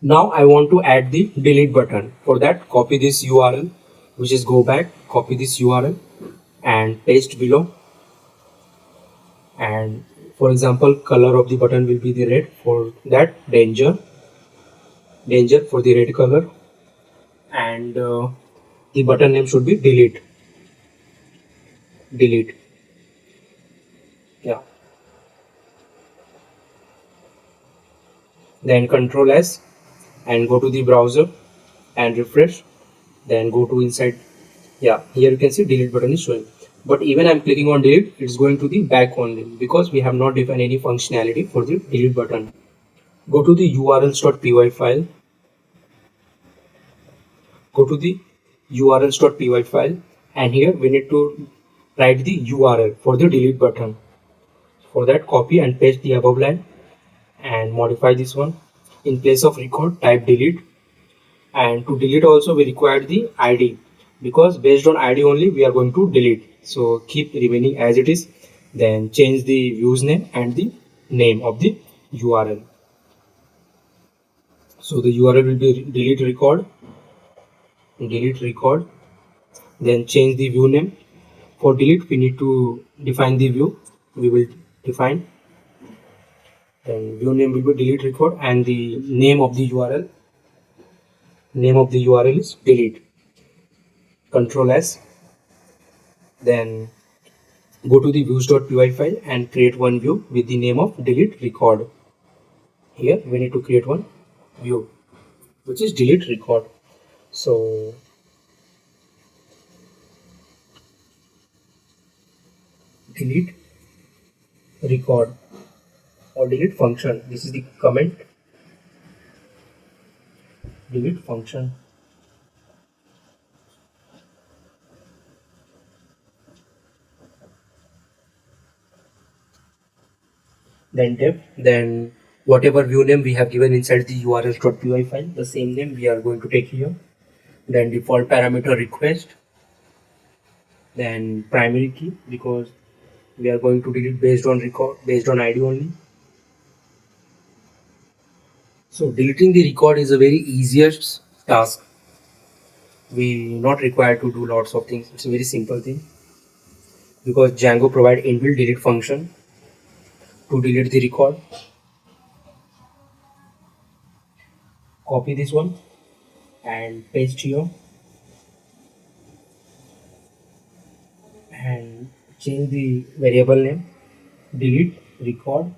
Now I want to add the delete button. For that, copy this URL, which is go back, copy this URL and paste below. And for example, color of the button will be the red. For that, danger for the red color. And the button name should be delete. Yeah. Then Control S and go to the browser and refresh. Then go to inside. Yeah, here you can see delete button is showing. But even I'm clicking on delete, it's going to the back only because we have not defined any functionality for the delete button. Go to the urls.py file. Go to the urls.py file, and here we need to write the URL for the delete button. For that, copy and paste the above line and modify this one. In place of record, type delete. And to delete also we require the ID, because based on ID only we are going to delete. So keep remaining as it is. Then change the views name and the name of the URL. So the URL will be delete record. Then change the view name. For delete we need to define the view. We will define. Then view name will be delete record, and the name of the URL is delete. Control S. Then go to the views.py file and create one view with the name of delete record. Here we need to create one view which is delete record. So delete record or delete function. This is the comment. Delete function. Then def. Then whatever view name we have given inside the urls.py file, the same name we are going to take here. Then default parameter request. Then primary key, because we are going to delete based on ID only. So deleting the record is a very easiest task. We not required to do lots of things. It's a very simple thing, because Django provide inbuilt delete function to delete the record. Copy this one and paste here and change the variable name delete record.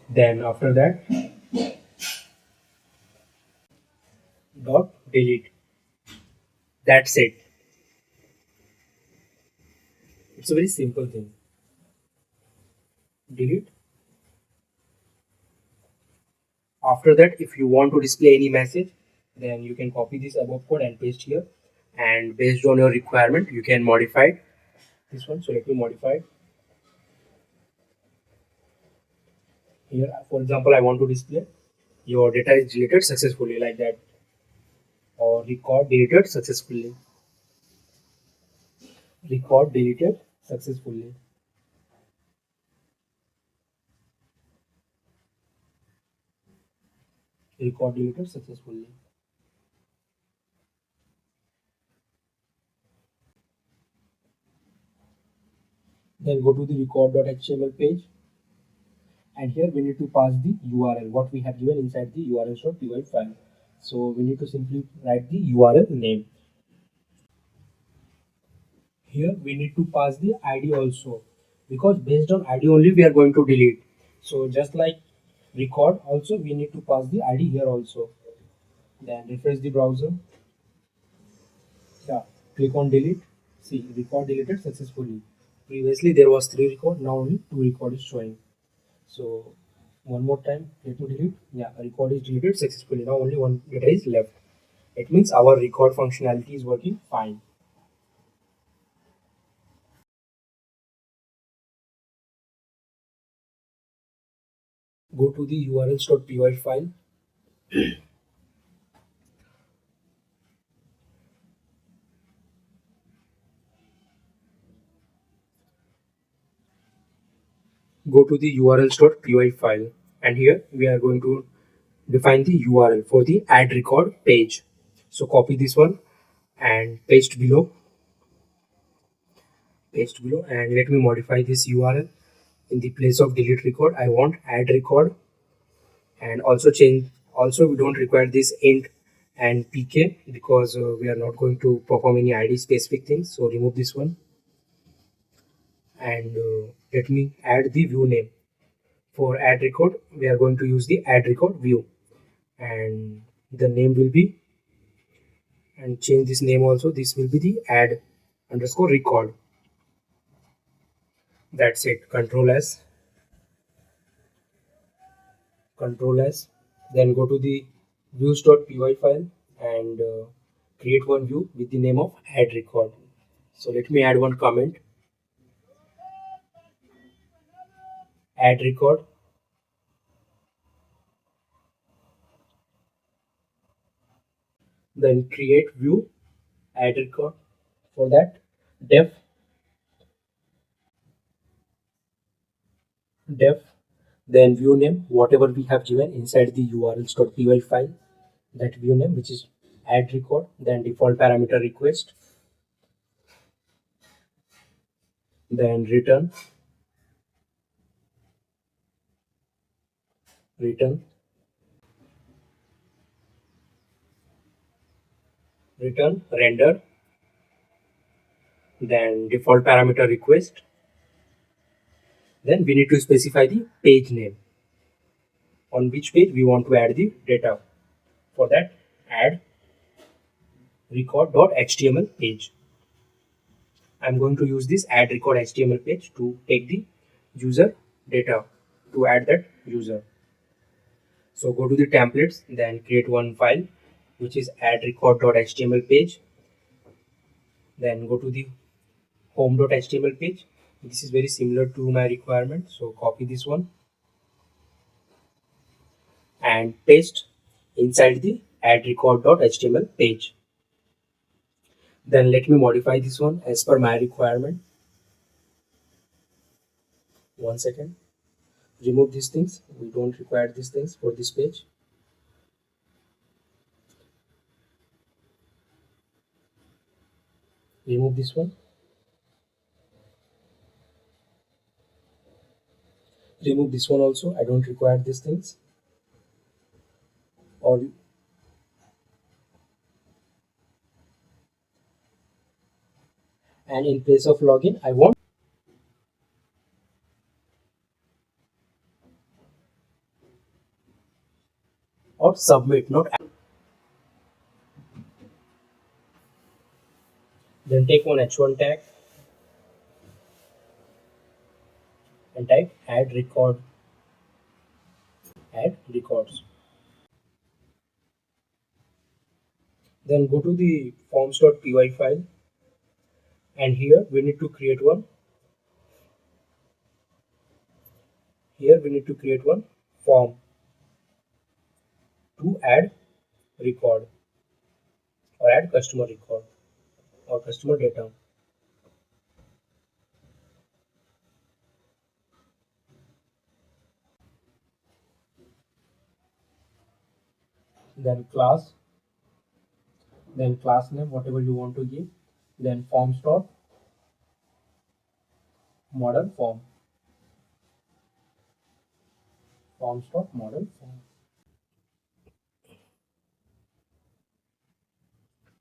Then after that dot delete. That's it. It's a very simple thing. Delete. After that, if you want to display any message, then you can copy this above code and paste here, and based on your requirement you can modify this one. So let me modify it. Here for example I want to display your data is deleted successfully, like that, or record deleted successfully. Record deleted successfully. Record deleted successfully. Then go to the record.html page, and here we need to pass the URL what we have given inside the urls.py file. So we need to simply write the URL name. Here we need to pass the ID also, because based on ID only we are going to delete. So just like record, also we need to pass the ID here also. Then refresh the browser. Yeah, click on delete. See, record deleted successfully. Previously there was 3 record, now only 2 record is showing. So one more time, let me delete. Yeah, record is deleted successfully. Now only one data is left. It means our record functionality is working fine. Go to the urls.py file. Go to the urls.py file and here we are going to define the URL for the add record page. So copy this one and paste below, and let me modify this URL. In the place of delete record, I want add record, and also we don't require this int and pk because we are not going to perform any id specific things. So remove this one, and let me add the view name. For add record, we are going to use the add record view, and the name will be, and change this name also, this will be the add underscore record. That's it. Control S, then go to the views.py file and create one view with the name of add record. So let me add one comment, add record, then create view add record. For that, def, then view name, whatever we have given inside the urls.py file, that view name, which is add record, then default parameter request, then return render, then default parameter request. Then we need to specify the page name, on which page we want to add the data. For that, add record.html page. I'm going to use this add record HTML page to take the user data to add that user. So go to the templates, then create one file which is add record.html page. Then go to the home.html page. This is very similar to my requirement, so copy this one and paste inside the add record.html page. Then let me modify this one as per my requirement. One second. Remove these things. We don't require these things for this page. Remove this one. Remove this one also. I don't require these things. And in place of login, I want or submit, not add. Then take one h1 tag and type add records. Then go to the forms.py file, and here we need to create one. Form to add record or add customer record or customer data. Then class name, whatever you want to give. Then forms.model form.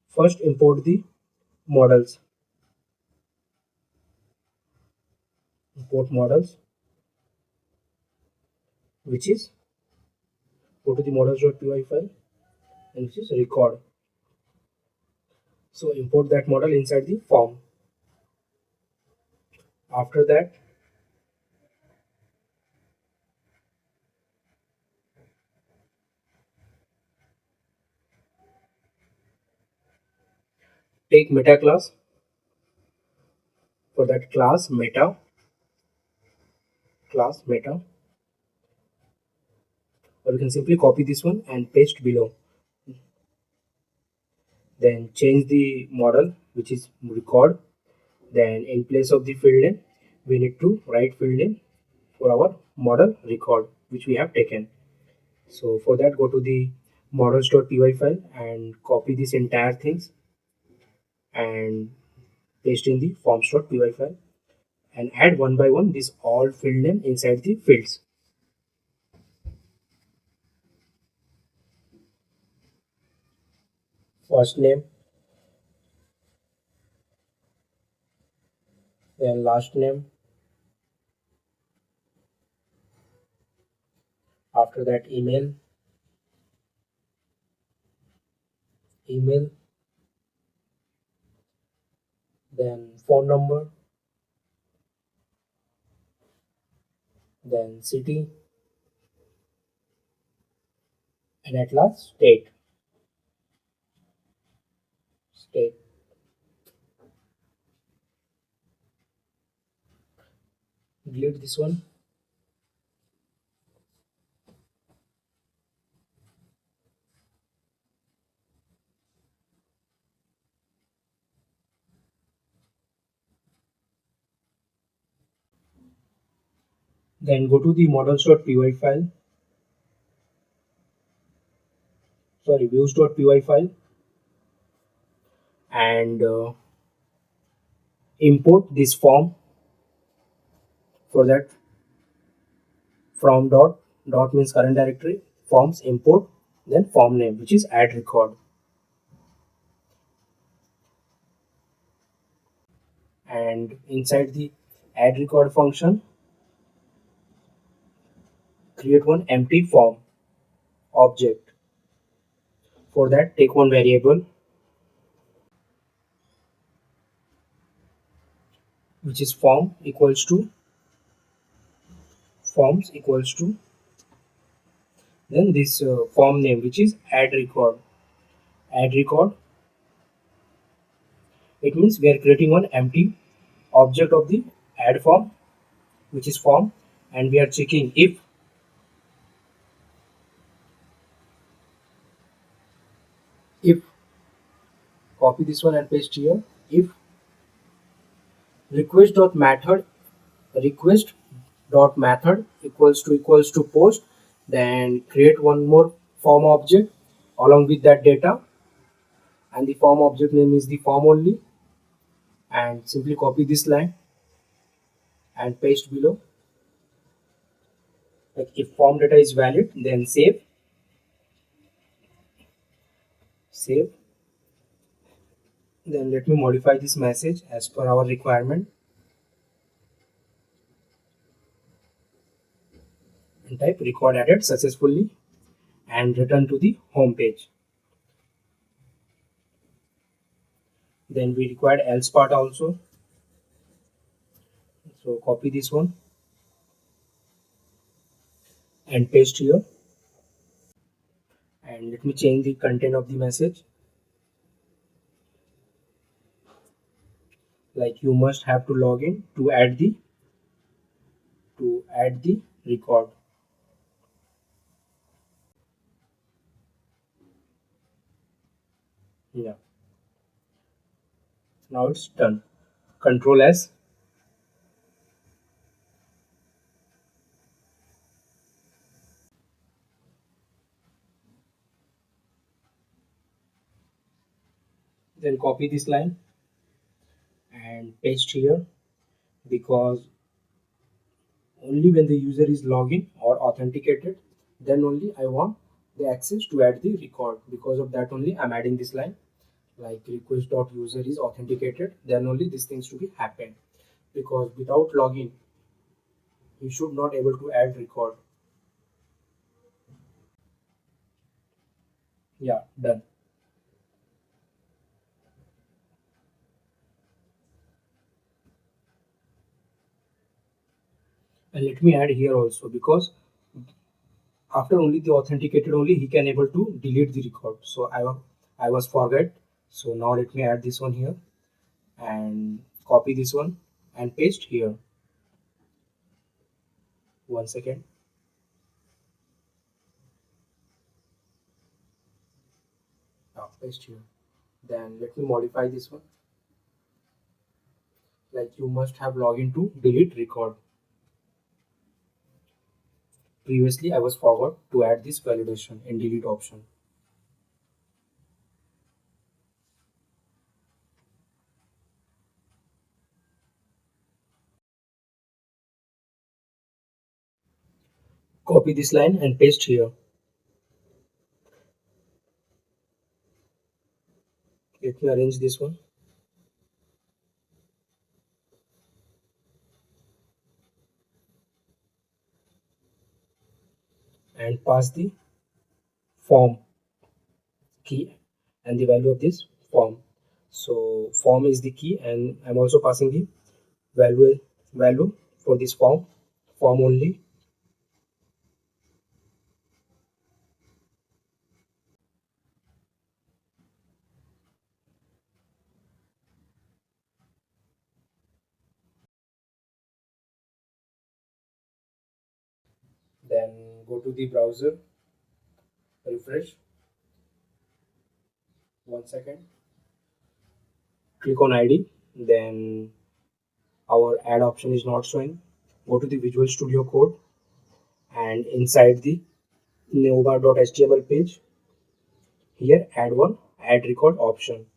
First import the models. Import models, which is, go to the models.py file, and which is record. So import that model inside the form. After that, take meta class. For that, class meta, or you can simply copy this one and paste below. Then change the model, which is record. Then in place of the field name, we need to write field name for our model record. which we have taken. So for that, go to the models.py file and copy this entire things and paste in the forms.py file and add one by one this all field name inside the fields. First name, then last name, after that email, then phone number, then city, and at last state. Delete this one. Then go to the models.py file, sorry, views.py file, and import this form. For that, from dot means current directory, forms import, then form name, which is add record. And inside the add record function, create one empty form object. For that, take one variable which is forms equals to then this form name, which is add record. It means we are creating one empty object of the add form, which is form, and we are checking if copy this one and paste here. If request.method equals to post, then create one more form object along with that data, and the form object name is the form only, and simply copy this line and paste below. Like if form data is valid, then save. Then let me modify this message as per our requirement and type record added successfully and return to the home page. Then we required else part also, so copy this one and paste here, and let me change the content of the message, like you must have to log in to add the record. Yeah, now it's done. Control S. Then copy this line and paste here, because only when the user is login or authenticated, then only I want the access to add the record. Because of that only I'm adding this line, like request.user is authenticated, then only these things to be happen, because without login you should not able to add record. Yeah, done. And let me add here also, because after only the authenticated only he can able to delete the record, so I was forget. So now let me add this one here and copy this one and paste here. One second. Now paste here. Then let me modify this one, like you must have login to delete record. Previously I was forgot to add this validation in delete option. Copy this line and paste here. Let me arrange this one. And pass the form key and the value of this form. So form is the key, and I'm also passing the value for this form only. Then go to the browser, refresh. 1 second. Click on ID. Then our add option is not showing. Go to the Visual Studio Code, and inside the neobar.html page, here add one add record option.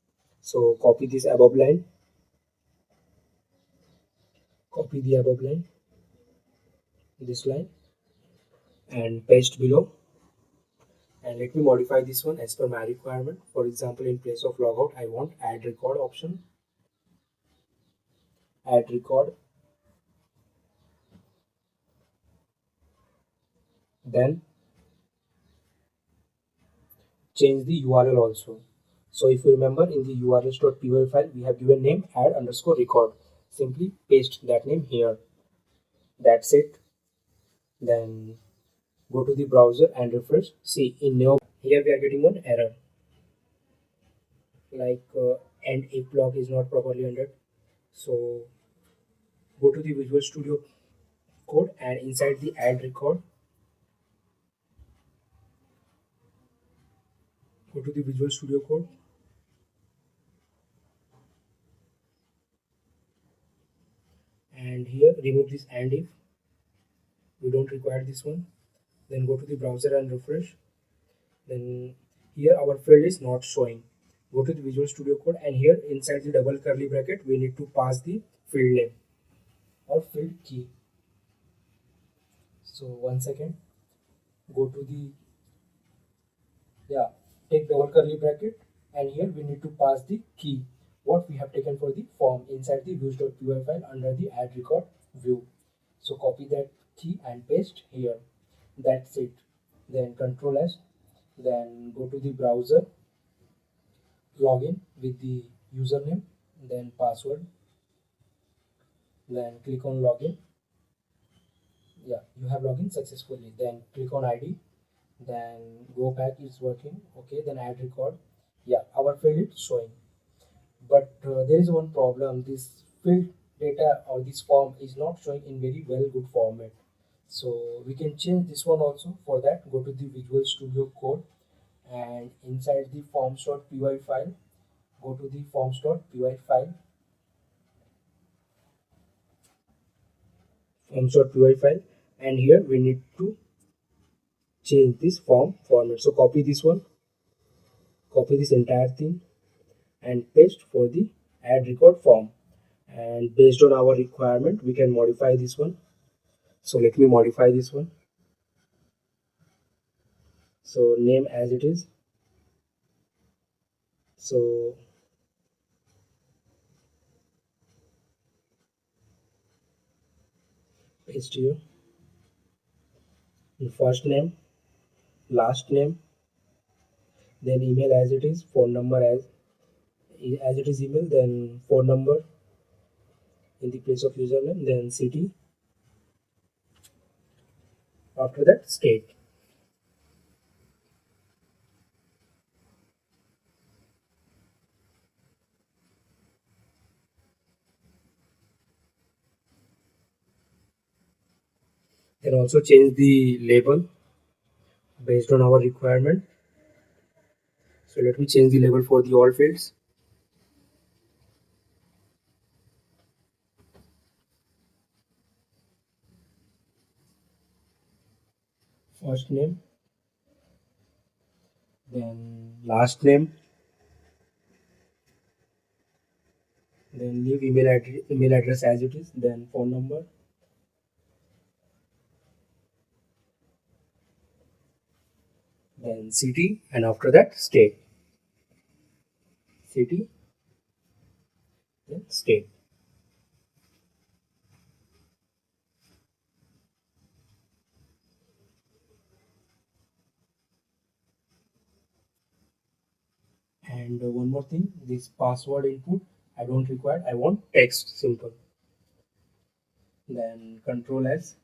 So copy this above line, copy the above line, this line, and paste below. And let me modify this one as per my requirement. For example, in place of logout, I want add record option. Add record. Then change the URL also. So if you remember, in the urls.py file, we have given name add underscore record. Simply paste that name here. That's it. Then go to the browser and refresh. See, in neo, here we are getting one error, like and if block is not properly rendered. So go to the Visual Studio Code, and inside the add record, go to the Visual Studio Code, and here remove this and if. We don't require this one. Then go to the browser and refresh. Then here our field is not showing. Go to the Visual Studio Code, and here inside the double curly bracket we need to pass the field name or field key. So 1 second. Go to the take double curly bracket, and here we need to pass the key what we have taken for the form inside the views.py file under the add record view. So copy that key and paste here. That's it. Then Control S. Then go to the browser, login with the username, then password. Then click on login. Yeah, you have logged in successfully. Then click on ID. Then go back, it's working. Okay, then add record. Yeah, our field is showing. But there is one problem. This field data or this form is not showing in very well good format. So we can change this one also. For that, go to the Visual Studio Code, and inside the forms.py file, go to the forms.py file, and here we need to change this form format. So copy this one, copy this entire thing, and paste for the add record form. And based on our requirement, we can modify this one. So let me modify this one. So name as it is. So paste here. First name, last name, then email as it is, phone number as it is email, then phone number in the place of username, then city. After that, state. Then also change the label based on our requirement. So let me change the label for the all fields. first name, then last name, then leave email address as it is, then phone number, then city, and after that state. City, then state. And one more thing, this password input I don't require, I want text simple. Then control s,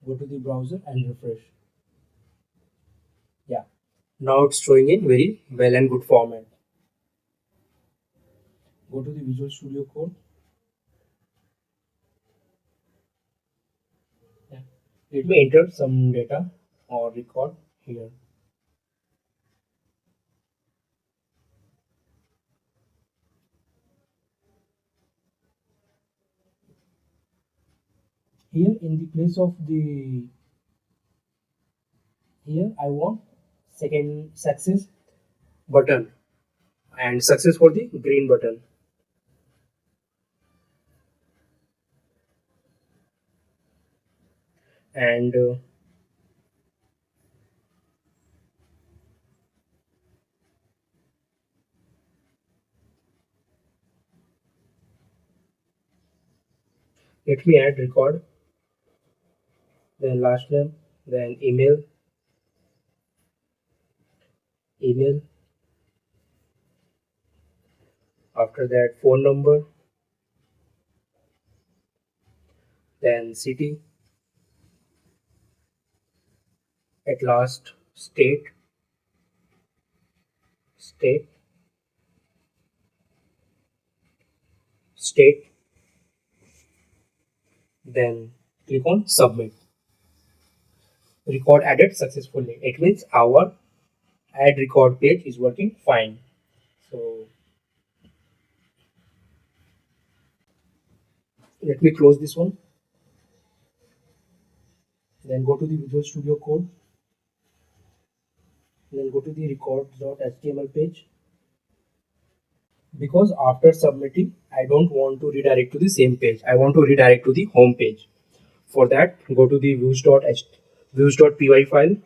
go to the browser and refresh. Yeah, now it's showing in very well and good format. Go to the Visual Studio Code. Yeah. Let me enter some data or record here. Here in the place of the, here I want second success button and success for the green button. And let me add record, then last name, then email, after that phone number, then city, at last state, state, then click on submit. Record added successfully. It means our add record page is working fine. So let me close this one. Then go to the Visual Studio Code. Then go to the records.html page. Because after submitting, I don't want to redirect to the same page. I want to redirect to the home page. For that, go to the views.py file.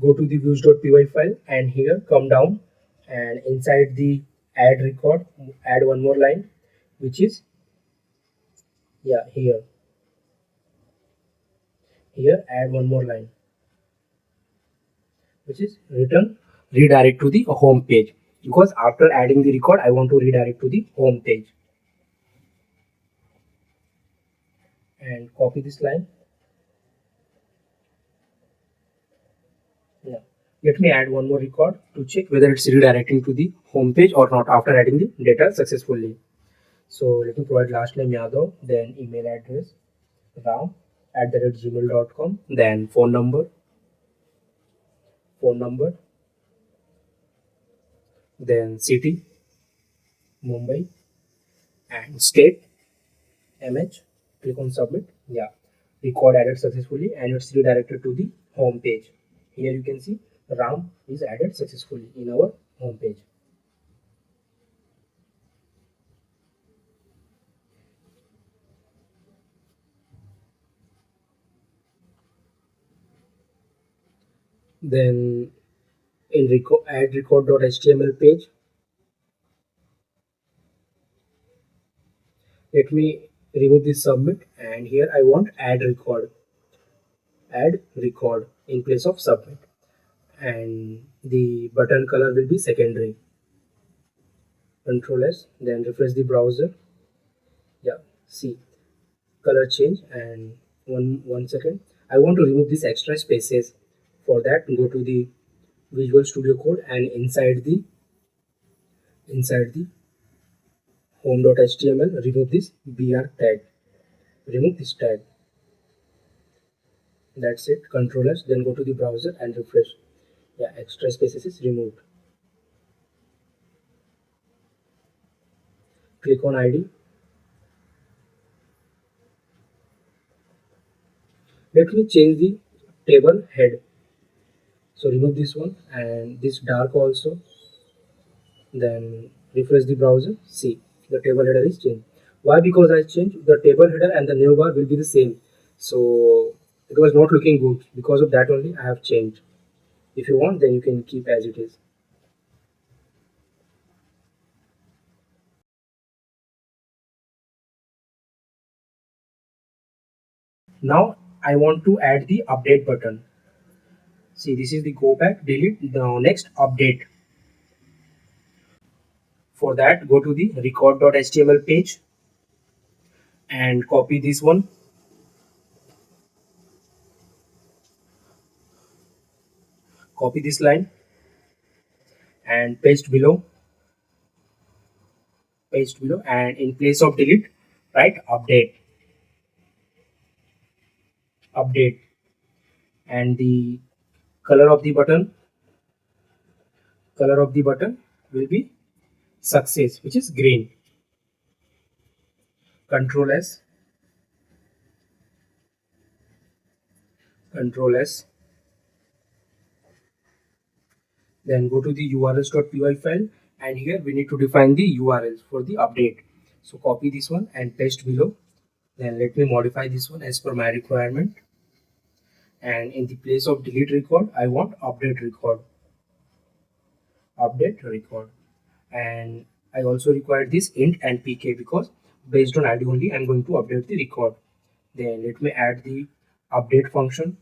Go to the views.py file and here come down, and inside the add record, add one more line, which is, yeah, here add one more line, which is return redirect to the home page, because after adding the record I want to redirect to the home page. And copy this line. Yeah, let me add one more record to check whether it's redirecting to the home page or not after adding the data successfully. So let me provide last name Yadav, then email address ram@gmail.com, then phone number, then city Mumbai, and state MH. Click on submit. Yeah, record added successfully and it's redirected to the home page. Here you can see Ram is added successfully in our home page. Then in add record.html page, let me remove this submit, and here I want add record in place of submit, and the button color will be secondary. Control S, then refresh the browser. Yeah, see, color change. And one second, I want to remove these extra spaces. For that, go to the Visual Studio Code, and inside the home.html, remove this br tag. Remove this tag. That's it. Control S, then go to the browser and refresh. Yeah, extra spaces is removed. Click on ID. Let me change the table head. So remove this one and this dark also. Then refresh the browser. See, the table header is changed. Why? Because I changed the table header and the new bar will be the same. So it was not looking good. Because of that only I have changed. If you want, then you can keep as it is. Now I want to add the update button. See, this is the go back, delete, the next update. For that, go to the record.html page and copy this one. Copy this line and paste below. And in place of delete, write update. And the color of the button will be success, which is green. Control S. Then go to the urls.py file, and here we need to define the URLs for the update. So copy this one and paste below. Then let me modify this one as per my requirement. And in the place of delete record, I want update record. And I also require this int and pk, because based on id only I'm going to update the record. Then let me add the update function,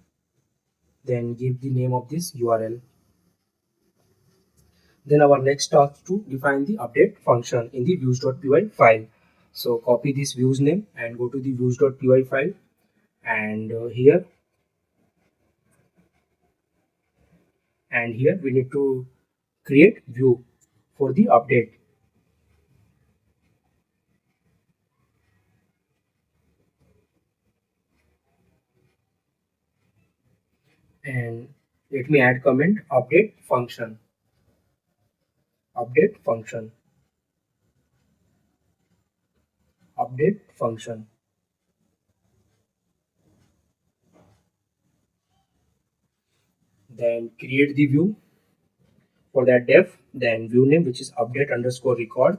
then give the name of this url. Then our next task to define the update function in the views.py file. So copy this views name and go to the views.py file, and here we need to create view for the update. And let me add comment update function. Then create the view. For that def, then view name, which is update underscore record,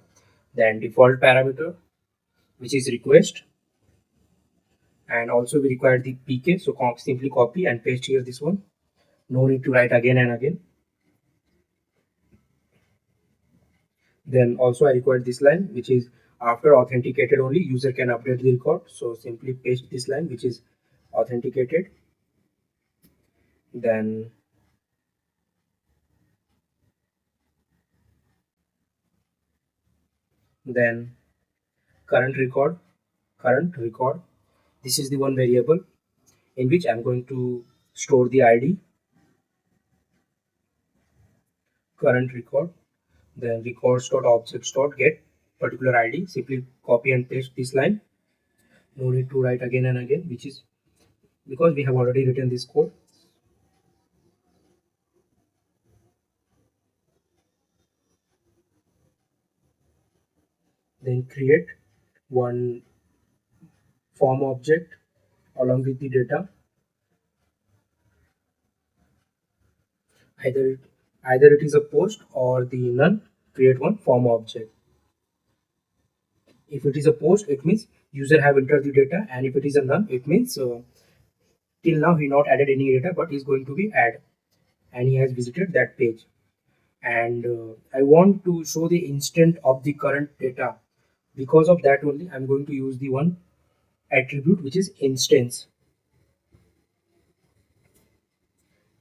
then default parameter, which is request, and also we require the pk. So simply copy and paste here this one. No need to write again and again. Then also I require this line, which is after authenticated only user can update the record. So simply paste this line, which is authenticated. Then current record. This is the one variable in which I'm going to store the id. Current record. Then records.objects.get particular id. Simply copy and paste this line. No need to write again and again, which is because we have already written this code. Then create one form object along with the data. Either it is a post or the none. Create one form object. If it is a post, it means user have entered the data, and if it is a none, it means till now he not added any data, but he's going to be add, and he has visited that page. And I want to show the instant of the current data. Because of that only I'm going to use the one attribute, which is instance.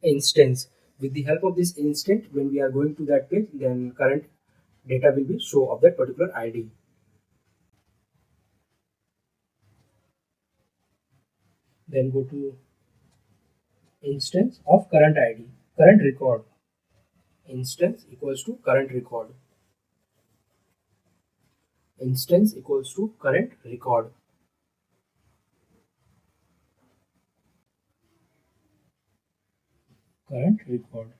With the help of this instant, when we are going to that page, then current data will be show of that particular id. Then go to instance of current ID, current record. Instance equals to current record. Instance equals to current record. Current record.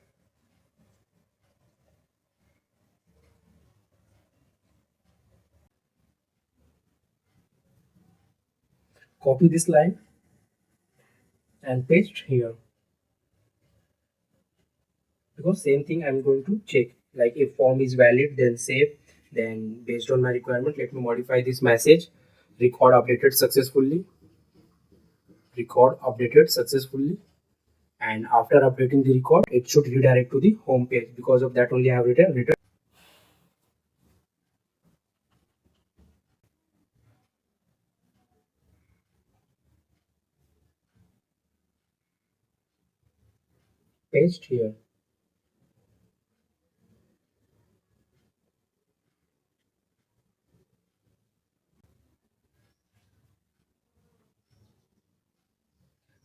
Copy this line and paste here, because same thing I'm going to check, like if form is valid then save. Then based on my requirement, let me modify this message: record updated successfully, record updated successfully. And after updating the record, it should redirect to the home page. Because of that only I have written paste here.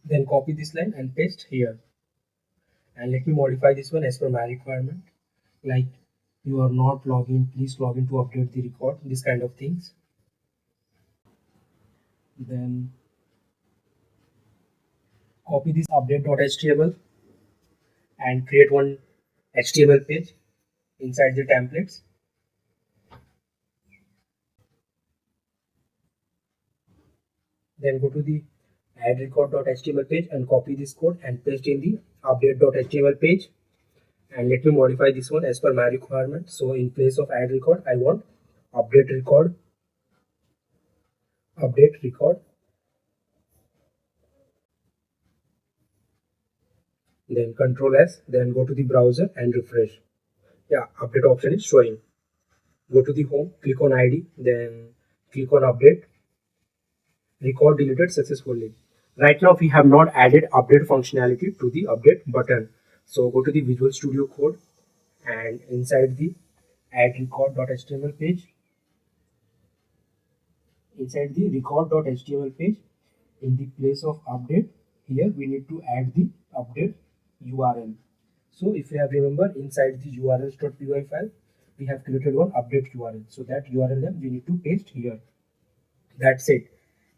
Then copy this line and paste here. And let me modify this one as per my requirement, like you are not logged in, please log in to update the record, this kind of things. Then copy this update.html and create one HTML page inside the templates. Then go to the add record.html page and copy this code and paste in the update.html page. And let me modify this one as per my requirement. So in place of add record, I want update record, update record. Then Control S, then go to the browser and refresh. Yeah, update option is showing. Go to the home, click on ID, then click on update. Record deleted successfully. Right now we have not added update functionality to the update button. So go to the Visual Studio Code and inside the add record.html page, inside the record.html page, in the place of update, here we need to add the update URL. So if you have remember, inside the urls.py file, we have created one update URL. So that URL name we need to paste here. That's it.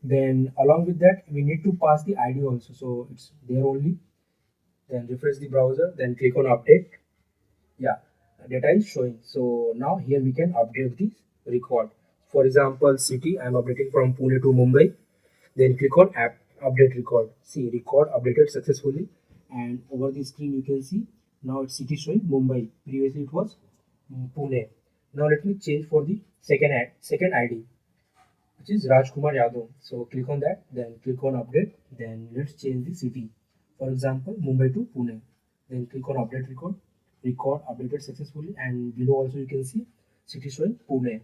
Then along with that, we need to pass the ID also. So it's there only. Then refresh the browser, then click on update. Yeah, data is showing. So now here we can update this record. For example, city, I'm updating from Pune to Mumbai. Then click on app update record. See, record updated successfully. And over the screen you can see now it's city showing Mumbai. Previously it was Pune. Now let me change for the second ID, which is Rajkumar Yadav. So click on that, then click on update, then let's change the city. For example, Mumbai to Pune. Then click on update record, record updated successfully, and below also you can see city showing Pune.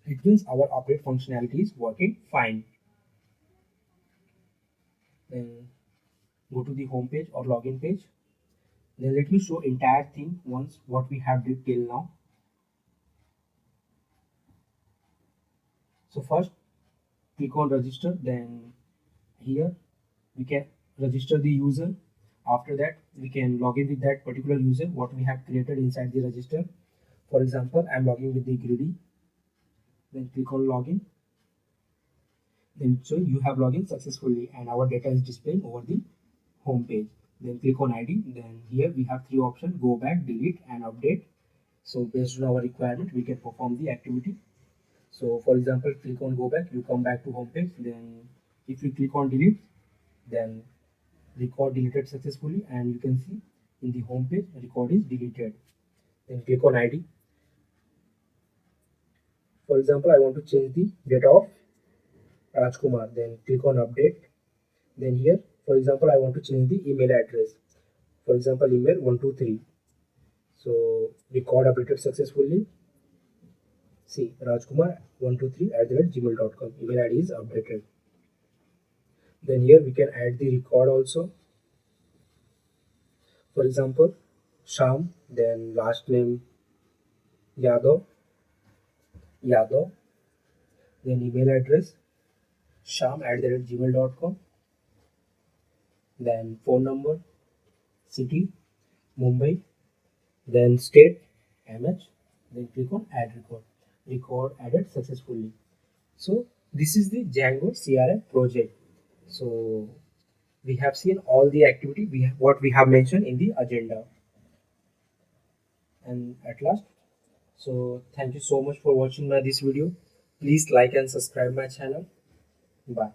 It means our update functionality is working fine. Then go to the home page or login page. Then let me show entire thing once what we have did till now. So first click on register, then here we can register the user. After that we can log in with that particular user what we have created inside the register. For example, I'm logging with the Gridi. Then click on login. Then so you have logged successfully and our data is displaying over the home page. Then click on ID. Then here we have three options: go back, delete, and update. So based on our requirement, we can perform the activity. So for example, click on go back, you come back to home page. Then if you click on delete, then record deleted successfully, and you can see in the home page record is deleted. Then click on ID. For example, I want to change the data of Rajkumar. Then click on update. Then here, for example, I want to change the email address. For example, email 123. So record updated successfully. See, Rajkumar123@gmail.com. Email ID is updated. Then here we can add the record also. For example, Sham, then last name Yadav, then email address sham@gmail.com. then phone number, city, Mumbai, then state, MH, then click on add record. Record added successfully. So this is the Django CRM project. So we have seen all the activity what we have mentioned in the agenda. And at last, so thank you so much for watching this video. Please like and subscribe my channel. Bye.